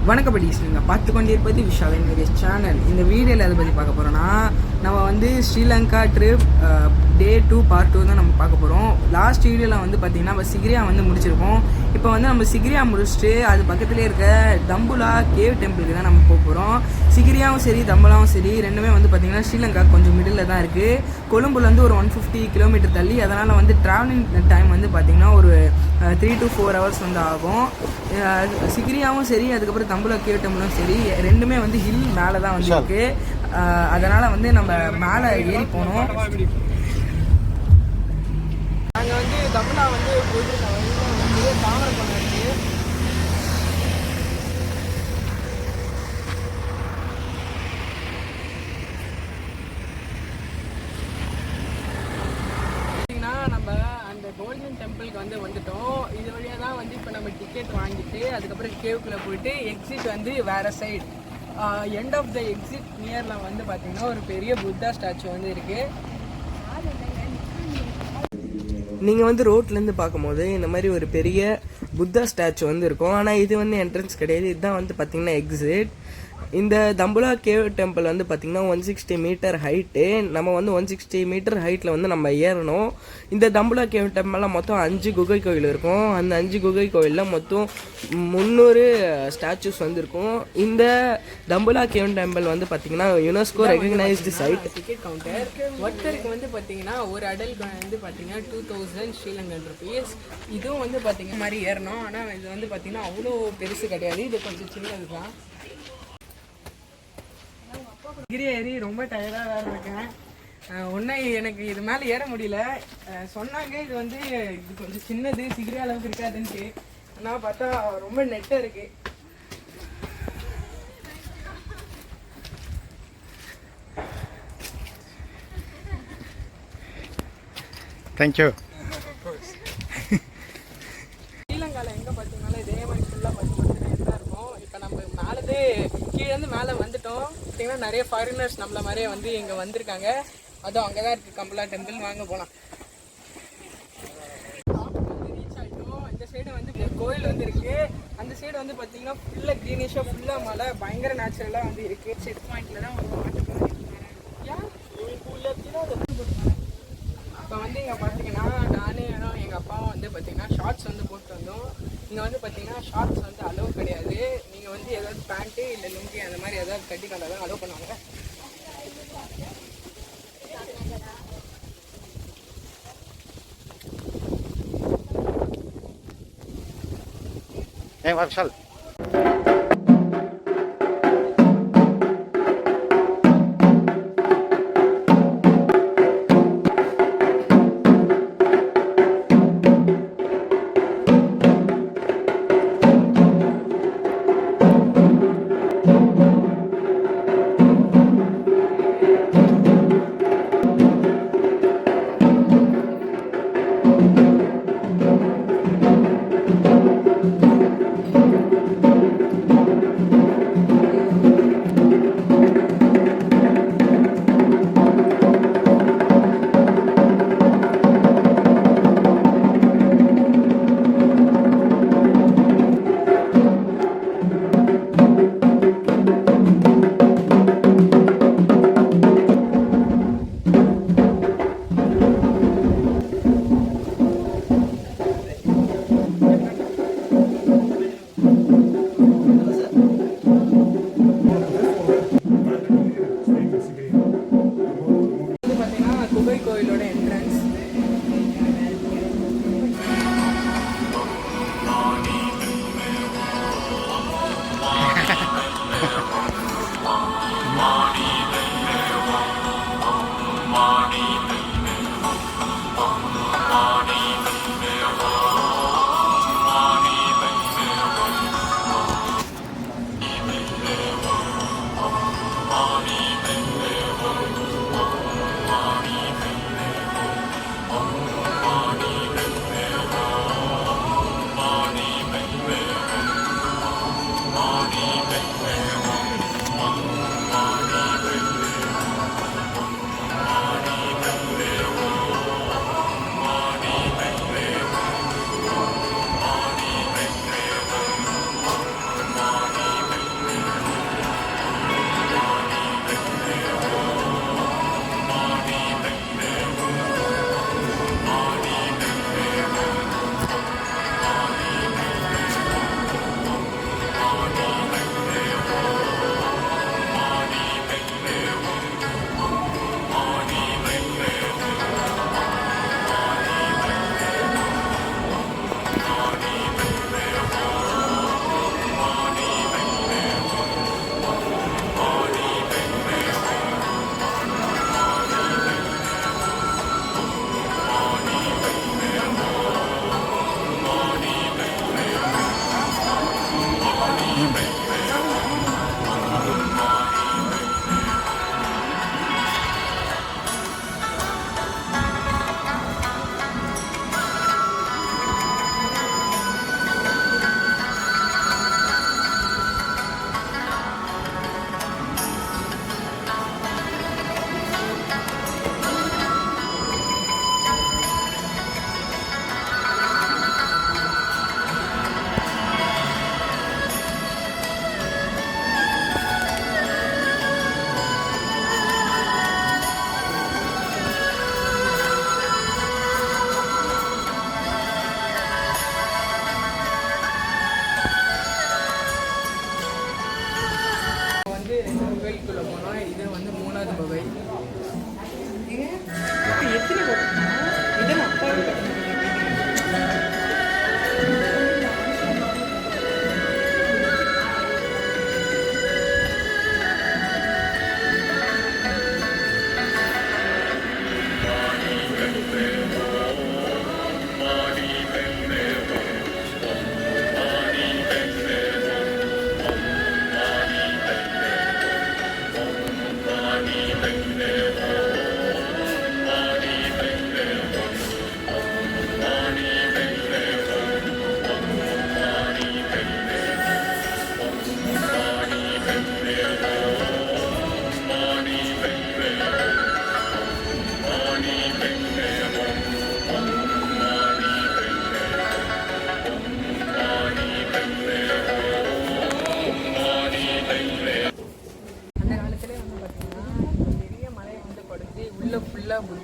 வணக்கம் படிஸ், நீங்கள் பார்த்து கொண்டிருப்பது விஷாலின் வீடியோஸ் சேனல். இந்த வீடியோவில் எதை பற்றி பார்க்க போகிறோன்னா, நம்ம வந்து ஸ்ரீலங்கா ட்ரிப் டே 2 பார்ட் 2 தான் நம்ம பார்க்க போகிறோம். லாஸ்ட் வீடியோவில் வந்து பார்த்திங்கன்னா நம்ம சிகிரியா வந்து முடிச்சிருக்கோம். இப்போ வந்து நம்ம சிகிரியா முடிச்சுட்டு அது பக்கத்துலேயே இருக்க தம்புலா கேவ் டெம்பிளுக்கு தான் நம்ம போக போகிறோம். சிகிரியாவும் சரி தம்புலாவும் சரி ரெண்டுமே வந்து பார்த்திங்கன்னா ஸ்ரீலங்கா கொஞ்சம் மிடில் தான் இருக்குது. கொழும்புலேருந்து ஒரு 150 கிலோமீட்டர் தள்ளி. அதனால் வந்து ட்ராவலிங் டைம் வந்து பார்த்திங்கன்னா ஒரு 3 to 4 hours வந்து ஆகும். சிகிரியாவும் சரி அதுக்கப்புறம் தம்புலா கேவ் டெம்பிளும் சரி ரெண்டுமே வந்து ஹில் மேலே தான் வந்து இருக்கு. அதனால் வந்து நம்ம மேலே ஏறி போனோம். நாங்கள் வந்து தம்புலா வந்து போயிட்டு தாமரை பண்ண இருக்கு. நம்ம அந்த கோல்டன் டெம்பிளுக்கு வந்துட்டோம். இது வழியாக தான் வந்து இப்போ நம்ம டிக்கெட் வாங்கிட்டு அதுக்கப்புறம் கேவுக்குள்ளே போயிட்டு எக்ஸிட் வந்து வேறு side end of the exit நியரில் வந்து பார்த்திங்கன்னா ஒரு பெரிய புத்தா ஸ்டாச்சு வந்து இருக்குது. நீங்கள் வந்து ரோட்லேருந்து பார்க்கும்போது இந்த மாதிரி ஒரு பெரிய புத்தா ஸ்டாச்சு வந்து இருக்கும். ஆனால் இது வந்து என்ட்ரன்ஸ் கிடையாது. இதுதான் வந்து பார்த்திங்கன்னா எக்ஸிட். இந்த தம்புலா கேவ் டெம்பிள் வந்து பார்த்திங்கன்னா 160 மீட்டர் ஹைட்டு. நம்ம வந்து 160 மீட்டர் ஹைட்டில் வந்து நம்ம ஏறணும். இந்த தம்புலா கேவ் டெம்பிளில் மொத்தம் 5 குகை கோயில் இருக்கும். அந்த 5 குகை கோயிலில் மொத்தம் 300 ஸ்டாச்சூஸ் வந்து இருக்கும். இந்த தம்புலா கேவ் டெம்பிள் வந்து பார்த்திங்கன்னா UNESCO recognised site. Ticket counter ஒருத்தருக்கு வந்து பார்த்திங்கன்னா ஒரு அடல்ட் வந்து பார்த்திங்கன்னா 2000 ஸ்ரீலங்கன் ருபீஸ். இதுவும் வந்து பார்த்திங்கன்னா மாதிரி ஏறணும். ஆனால் இது வந்து பார்த்திங்கன்னா அவ்வளோ பெருசு கிடையாது. இது கொஞ்சம் சின்னது தான். டிகிரி ஏறி ரொம்ப டயர்டாக வேறு இருக்கேன். ஒன்றும் எனக்கு இது மேலே ஏற முடியல. சொன்னாங்க இது வந்து இது கொஞ்சம் சின்னது, சிகிரி அளவுக்கு இருக்காதுன்ட்டு. ஆனால் பார்த்தா ரொம்ப நெட்டாக இருக்குது. தேங்க்யூ. ஸ்ரீலங்காவில் எங்கே பார்த்தீங்கன்னாலும் இதே மாதிரி ஃபுல்லாக பத்து தான் இருக்கும். இப்போ நம்ம மேலே கீழேருந்து மேலே வந்துட்டோம். பார்த்தீங்கன்னா நிறைய ஃபாரினர்ஸ் நம்மள மாதிரியே வந்து இங்கே வந்திருக்காங்க. அதுவும் அங்கே தான் இருக்குது கம்பலா டெம்பிள். வாங்க போகலாம். ரீச் ஆகிட்டோம். இந்த சைடு வந்து கோயில் வந்து இருக்குது. அந்த சைடு வந்து பார்த்தீங்கன்னா ஃபுல்லாக க்ரீனிஷாக ஃபுல்லாக மழை பயங்கர நேச்சுரலாக வந்து இருக்குது. செட் பாயிண்டில் தான் ஒரு இப்போ வந்து இங்கே பார்த்தீங்கன்னா நானும் எங்கள் அப்பாவும் வந்து பார்த்தீங்கன்னா ஷார்ட்ஸ் வந்து போட்டு வந்தோம். இங்கே வந்து பார்த்தீங்கன்னா ஷார்ட்ஸ் வந்து அலோவ் கிடையாது. நீங்கள் வந்து ஏதாவது பேண்ட்டு இல்லை லுங்கி அந்த மாதிரி ஏதாவது கட்டி கொண்டாதான் அலோவ் பண்ணுவாங்க. Marshall.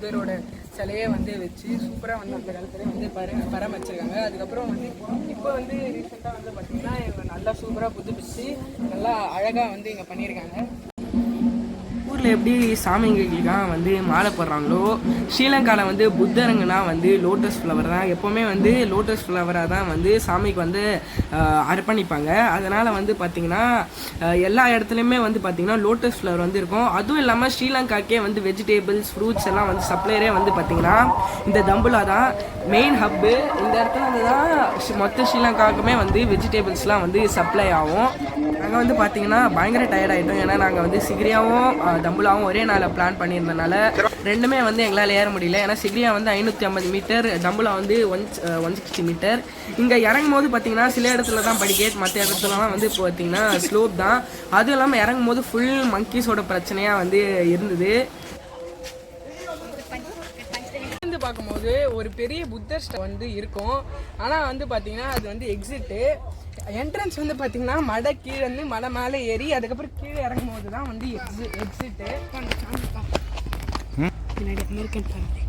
புத்தரோட சிலையை வந்து வச்சு சூப்பராக வந்து அந்த காலத்துல வந்து பராமரிச்சிருக்காங்க. அதுக்கப்புறம் வந்து இப்போ வந்து ரீசெண்டாக வந்து பார்த்தீங்கன்னா இவங்க நல்லா சூப்பராக புதுப்பிச்சு நல்லா அழகாக வந்து இங்கே பண்ணியிருக்காங்க. ஊரில் எப்படி சாமிங்களுக்கெல்லாம் வந்து மாலை போடுறாங்களோ, ஸ்ரீலங்காவில் வந்து புத்தருங்கன்னா வந்து லோட்டஸ் ஃப்ளவர் தான், எப்போவுமே வந்து லோட்டஸ் ஃப்ளவராக தான் வந்து சாமிக்கு வந்து அர்ப்பணிப்பாங்க. அதனால் வந்து பார்த்திங்கன்னா எல்லா இடத்துலையுமே வந்து பார்த்திங்கன்னா லோட்டஸ் ஃப்ளவர் வந்து இருக்கும். அதுவும் இல்லாமல் ஸ்ரீலங்காக்கே வந்து வெஜிடேபிள்ஸ் ஃப்ரூட்ஸ் எல்லாம் வந்து சப்ளையரே வந்து பார்த்திங்கன்னா இந்த தம்புலா தான் மெயின் ஹப்பு. இந்த இடத்துல வந்து தான் மொத்த ஸ்ரீலங்காவுக்குமே வந்து வெஜிடேபிள்ஸ்லாம் வந்து சப்ளை ஆகும். நாங்கள் வந்து பார்த்திங்கன்னா பயங்கர டயர்ட் ஆகிட்டோம். ஏன்னா நாங்கள் வந்து சிக்ரியாவும் தம்புலாவும் ஒரே நாளில் பிளான் பண்ணியிருந்தனால ரெண்டுமே வந்து எங்களால் ஏற முடியல. ஏன்னா சிக்ரியா வந்து 550 மீட்டர், தம்புலா வந்து 160 மீட்டர். இங்கே இறங்கும் போது பார்த்தீங்கன்னா சில இடத்துல தான் படிக்கேட், மற்ற இடத்துலலாம் வந்து இப்போ பார்த்தீங்கன்னா ஸ்லோப் தான். அதுவும் இல்லாமல் இறங்கும் போது ஃபுல் மங்கீஸோட பிரச்சனையாக வந்து இருந்தது. வந்து பார்க்கும்போது ஒரு பெரிய புத்தர் வந்து இருக்கும். ஆனால் வந்து பார்த்தீங்கன்னா அது வந்து எக்ஸிட்டு. என்ட்ரன்ஸ் வந்து பார்த்தீங்கன்னா மடை கீழே வந்து மலை மேலே ஏறி அதுக்கப்புறம் கீழே இறங்கும் போது தான் வந்து எக்ஸிட்டு. பின்னாடி American family.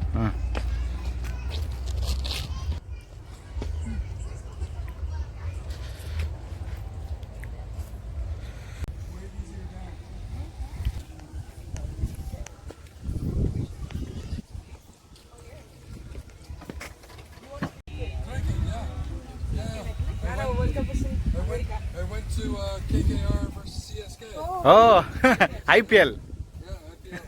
I went to KKR versus CSK. Oh, IPL. Yeah, IPL.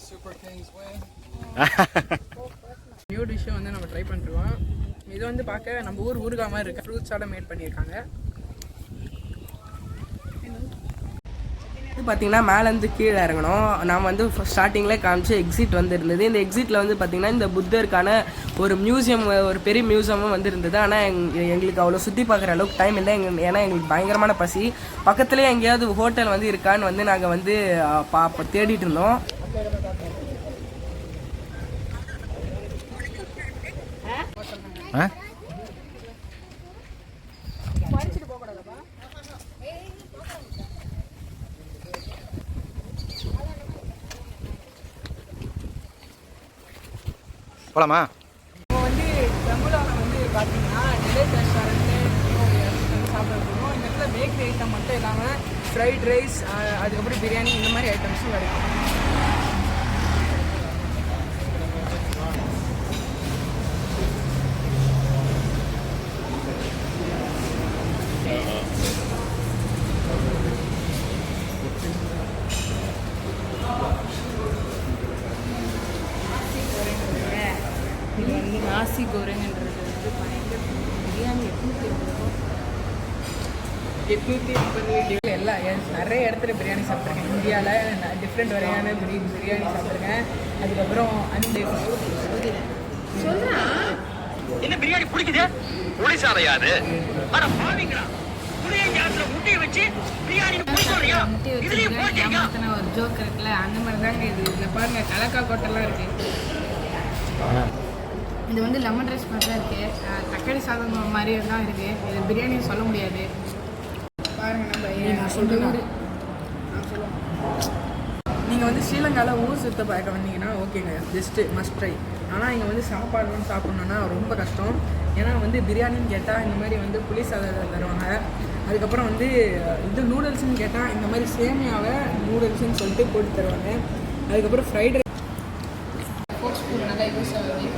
Super Kings win. New டிஷ்ஷை வந்து நம்ம ட்ரை பண்ணிருக்கோம். இது வந்து பார்க்க நம்ம ஊறுகாய் மாதிரி இருக்கு. ஃப்ரூட்ஸோட மேட் பண்ணியிருக்காங்க. இது பார்த்தீங்கன்னா மேலேருந்து கீழே இறங்கணும். நான் வந்து ஸ்டார்டிங்கில் காமிச்சு எக்ஸிட் வந்து இருந்தது. இந்த எக்ஸிட்டில் வந்து பார்த்திங்கன்னா இந்த புத்தருக்கான ஒரு மியூசியம், ஒரு பெரிய மியூசியமும் வந்து இருந்தது. ஆனால் எங்களுக்கு அவ்வளோ சுற்றி பார்க்குற அளவுக்கு டைம் இல்லை. ஏன்னா எங்களுக்கு பயங்கரமான பசி. பக்கத்துலேயே எங்கேயாவது ஹோட்டல் வந்து இருக்கான்னு வந்து நாங்கள் வந்து தேடிட்டு இருந்தோம். போலாமா? இப்போ வந்து தம்புலாவில் வந்து பார்த்தீங்கன்னா டிலேட் ரெஸ்டாரண்ட்டு சாப்பிட்றதுக்கும் இந்த இடத்துல பேக்கரி ஐட்டம் மட்டும் இல்லாமல் ஃப்ரைட் ரைஸ், அதுக்கப்புறம் பிரியாணி, இந்த மாதிரி ஐட்டம்ஸும் கிடைக்கும். இது வந்து நாசி கோரங்ன்றது வந்து பயங்கர பிரியாணி 850 எல்லாம் நிறைய இடத்துல பிரியாணி சாப்பிட்ருக்கேன். இந்தியாவில் டிஃப்ரெண்ட் வகையான பிரியாணி சாப்பிட்ருக்கேன். அதுக்கப்புறம் என்ன பிரியாணி பிடிக்குது? புளிசாலையாது அட பாவிங்களா, புளிய கேஸ்ல முட்டைய வச்சு பிரியாணி போடுறியா? இதுலயே போடுறீங்க. ஒரு ஜோக் இருக்குல்ல, அந்த மாதிரி தாங்க இது. இதில் பாருங்க கலக்கா கோட்டெல்லாம் இருக்கு. இது வந்து லெமன் ரைஸ் மாதிரி தான் இருக்குது. தக்காளி சாதம் மாதிரி தான் இருக்குது. இது பிரியாணின்னு சொல்ல முடியாது. பாருங்கள், நம்ம சொல்கிறேன். நீங்கள் வந்து ஸ்ரீலங்காவில் ஊர் சுத்த பார்க்க வந்தீங்கன்னா ஓகேங்க, ஜஸ்ட்டு மஸ்ட் ட்ரை. ஆனால் இங்கே வந்து சாப்பாடுலாம் சாப்பிட்ணுன்னா ரொம்ப கஷ்டம். ஏன்னா வந்து பிரியாணின்னு கேட்டால் இந்த மாதிரி வந்து புளி சாதம் தருவாங்க. அதுக்கப்புறம் வந்து இது நூடுல்ஸ்ன்னு கேட்டால் இந்த மாதிரி சேமியாவை நூடுல்ஸ்ன்னு சொல்லிட்டு போட்டு தருவாங்க. அதுக்கப்புறம் ஃப்ரைட் ரைஸ் ஃபோக் ஸ்பூன் நல்லா யூஸ் ஆகுது.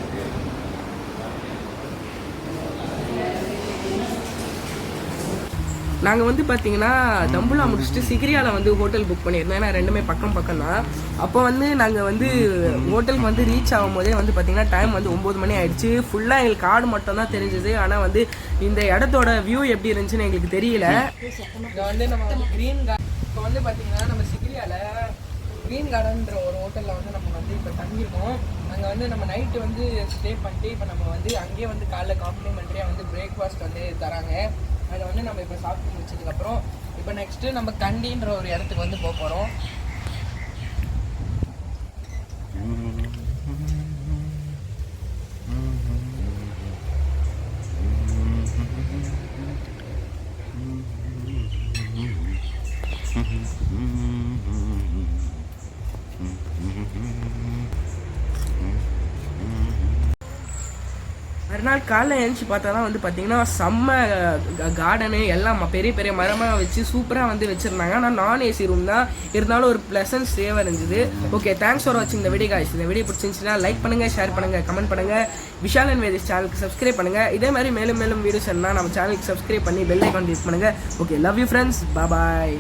நாங்கள் வந்து பார்த்தீங்கன்னா தம்புலா முடிச்சுட்டு சிக்ரியாவில் வந்து ஹோட்டல் புக் பண்ணியிருந்தோம். ஏன்னா ரெண்டுமே பக்கம் தான். அப்போ வந்து நாங்கள் வந்து ஹோட்டலுக்கு வந்து ரீச் ஆகும் போதே வந்து பார்த்திங்கன்னா டைம் வந்து 9 மணி ஆகிடுச்சு. ஃபுல்லாக எங்களுக்கு கார்டு மட்டும் தான் தெரிஞ்சுது. ஆனால் வந்து இந்த இடத்தோட வியூ எப்படி இருந்துச்சுன்னு எங்களுக்கு தெரியல. இங்கே வந்து நம்ம க்ரீன் இப்போ வந்து பார்த்திங்கன்னா நம்ம சிக்ரியாவில் க்ரீன் கார்டன்ற ஒரு ஹோட்டலில் வந்து நம்ம வந்து இப்போ தங்கியிருக்கோம். அங்கே வந்து நம்ம நைட்டு வந்து ஸ்டே பண்ணிட்டு இப்போ நம்ம வந்து அங்கேயே வந்து காலைல காம்ப்ளிமெண்ட்ரியாக வந்து பிரேக்ஃபாஸ்ட் வந்து தராங்க. அதை வந்து நம்ம இப்போ சாப்பிட்டு முடிச்சதுக்கப்புறம் இப்போ நெக்ஸ்ட்டு நம்ம கண்டின்ற ஒரு இடத்துக்கு வந்து போக போகிறோம். மறுநாள் காலைல எழுந்துச்சி பார்த்தா தான் வந்து பார்த்தீங்கன்னா செம்ம கார்டனு எல்லாம் பெரிய பெரிய மரமாக வச்சு சூப்பராக வந்து வச்சுருந்தாங்க. ஆனால் நான் ஏசி ரூம் தான், இருந்தாலும் ஒரு ப்ளசன்ட் ஸ்டேவாக இருந்துது. ஓகே, தேங்க்ஸ் ஃபார் வாட்சிங் இந்த வீடியோ காய்ஸ். இந்த வீடியோ பிடிச்சிருந்துச்சுன்னா லைக் பண்ணுங்கள், ஷேர் பண்ணுங்கள், கமெண்ட் பண்ணுங்கள். விஷால் அண்ட் வேதிஸ் சேனலுக்கு சப்ஸ்கிரைப் பண்ணுங்கள். இதே மாதிரி மேலும் மேலும் வீடியோஸ் எல்லாம் நம்ம சேனலுக்கு சப்ஸ்கிரைப் பண்ணி பெல் ஐக்கான் கிளிக் பண்ணுங்கள். Okay, love you friends, bye.